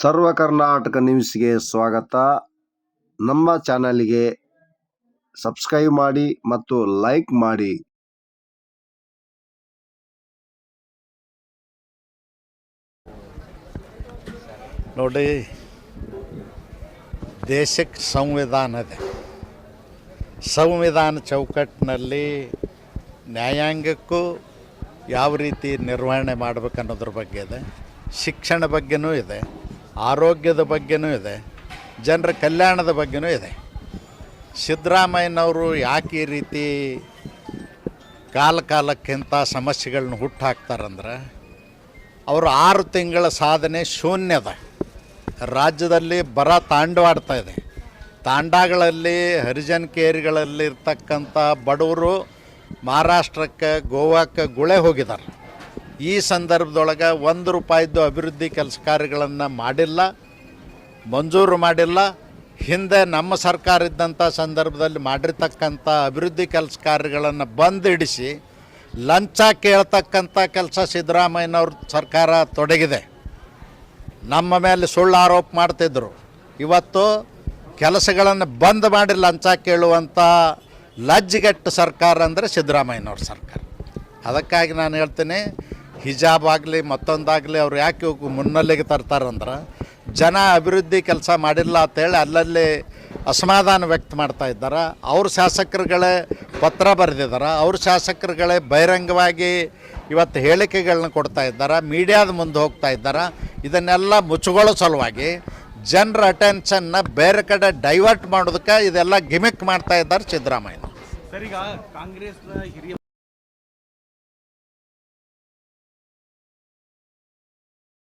ಸರ್ವ ಕರ್ನಾಟಕ ನ್ಯೂಸ್ಗೆ ಸ್ವಾಗತ. ನಮ್ಮ ಚಾನಲ್ಗೆ ಸಬ್ಸ್ಕ್ರೈಬ್ ಮಾಡಿ ಮತ್ತು ಲೈಕ್ ಮಾಡಿ. ನೋಡಿ, ದೇಶಕ್ಕೆ ಸಂವಿಧಾನ ಇದೆ. ಸಂವಿಧಾನ ಚೌಕಟ್ಟಿನಲ್ಲಿ ನ್ಯಾಯಾಂಗಕ್ಕೂ ಯಾವ ರೀತಿ ನಿರ್ವಹಣೆ ಮಾಡಬೇಕನ್ನೋದ್ರ ಬಗ್ಗೆ ಇದೆ, ಶಿಕ್ಷಣ ಬಗ್ಗೆನೂ ಇದೆ, ಆರೋಗ್ಯದ ಬಗ್ಗೆನೂ ಇದೆ, ಜನರ ಕಲ್ಯಾಣದ ಬಗ್ಗೆನೂ ಇದೆ. ಸಿದ್ದರಾಮಯ್ಯನವರು ಯಾಕೆ ಈ ರೀತಿ ಕಾಲಕ್ಕಿಂತ ಸಮಸ್ಯೆಗಳನ್ನ ಹುಟ್ಟಾಕ್ತಾರಂದ್ರೆ, ಅವರು 6 ತಿಂಗಳ ಸಾಧನೆ ಶೂನ್ಯದ. ರಾಜ್ಯದಲ್ಲಿ ಬರ ತಾಂಡವಾಡ್ತಾ ಇದೆ. ತಾಂಡಗಳಲ್ಲಿ ಹರಿಜನ್ ಕೇರಿಗಳಲ್ಲಿ ಇರ್ತಕ್ಕಂಥ ಬಡವರು ಮಹಾರಾಷ್ಟ್ರಕ್ಕೆ, ಗೋವಾಕ್ಕೆ ಗುಳೆ ಹೋಗಿದ್ದಾರೆ. ಈ ಸಂದರ್ಭದೊಳಗೆ ₹1 ಅಭಿವೃದ್ಧಿ ಕೆಲಸ ಕಾರ್ಯಗಳನ್ನು ಮಾಡಿಲ್ಲ, ಮಂಜೂರು ಮಾಡಿಲ್ಲ. ಹಿಂದೆ ನಮ್ಮ ಸರ್ಕಾರ ಇದ್ದಂಥ ಸಂದರ್ಭದಲ್ಲಿ ಮಾಡಿರ್ತಕ್ಕಂಥ ಅಭಿವೃದ್ಧಿ ಕೆಲಸ ಕಾರ್ಯಗಳನ್ನು ಬಂದಿಡಿಸಿ ಲಂಚ ಕೇಳ್ತಕ್ಕಂಥ ಕೆಲಸ ಸಿದ್ದರಾಮಯ್ಯನವ್ರ ಸರ್ಕಾರ ತೊಡಗಿದೆ. ನಮ್ಮ ಮೇಲೆ ಸುಳ್ಳು ಆರೋಪ ಮಾಡ್ತಿದ್ದರು. ಇವತ್ತು ಕೆಲಸಗಳನ್ನು ಬಂದ್ ಮಾಡಿ ಲಂಚ ಕೇಳುವಂಥ ಲಜ್ಜೆಗೆಟ್ಟ ಸರ್ಕಾರ ಅಂದರೆ ಸಿದ್ದರಾಮಯ್ಯನವ್ರ ಸರ್ಕಾರ. ಅದಕ್ಕಾಗಿ ನಾನು ಹೇಳ್ತೀನಿ, ಹಿಜಾಬ್ ಆಗಲಿ ಮತ್ತೊಂದಾಗಲಿ ಅವ್ರು ಯಾಕೆ ಮುನ್ನೆಲೆಗೆ ತರ್ತಾರಂದ್ರೆ, ಜನ ಅಭಿವೃದ್ಧಿ ಕೆಲಸ ಮಾಡಿಲ್ಲ ಅಂತೇಳಿ ಅಲ್ಲಲ್ಲಿ ಅಸಮಾಧಾನ ವ್ಯಕ್ತ ಮಾಡ್ತಾ ಇದ್ದಾರೆ. ಅವ್ರ ಶಾಸಕರುಗಳೇ ಪತ್ರ ಬರೆದಿದ್ದಾರೆ, ಅವ್ರ ಶಾಸಕರುಗಳೇ ಬಹಿರಂಗವಾಗಿ ಇವತ್ತು ಹೇಳಿಕೆಗಳನ್ನ ಕೊಡ್ತಾ ಇದ್ದಾರೆ, ಮೀಡಿಯಾದ ಮುಂದೆ ಹೋಗ್ತಾ ಇದ್ದಾರೆ. ಇದನ್ನೆಲ್ಲ ಮುಚ್ಚುಗೊಳ್ಳೋ ಸಲುವಾಗಿ ಜನರ ಅಟೆನ್ಷನ್ನ ಬೇರೆ ಕಡೆ ಡೈವರ್ಟ್ ಮಾಡೋದಕ್ಕೆ ಇದೆಲ್ಲ ಗಿಮಿಕ್ ಮಾಡ್ತಾ ಇದ್ದಾರೆ ಸಿದ್ದರಾಮಯ್ಯ. ಸರ್, ಈಗ ಕಾಂಗ್ರೆಸ್ನ ಹಿರಿಯ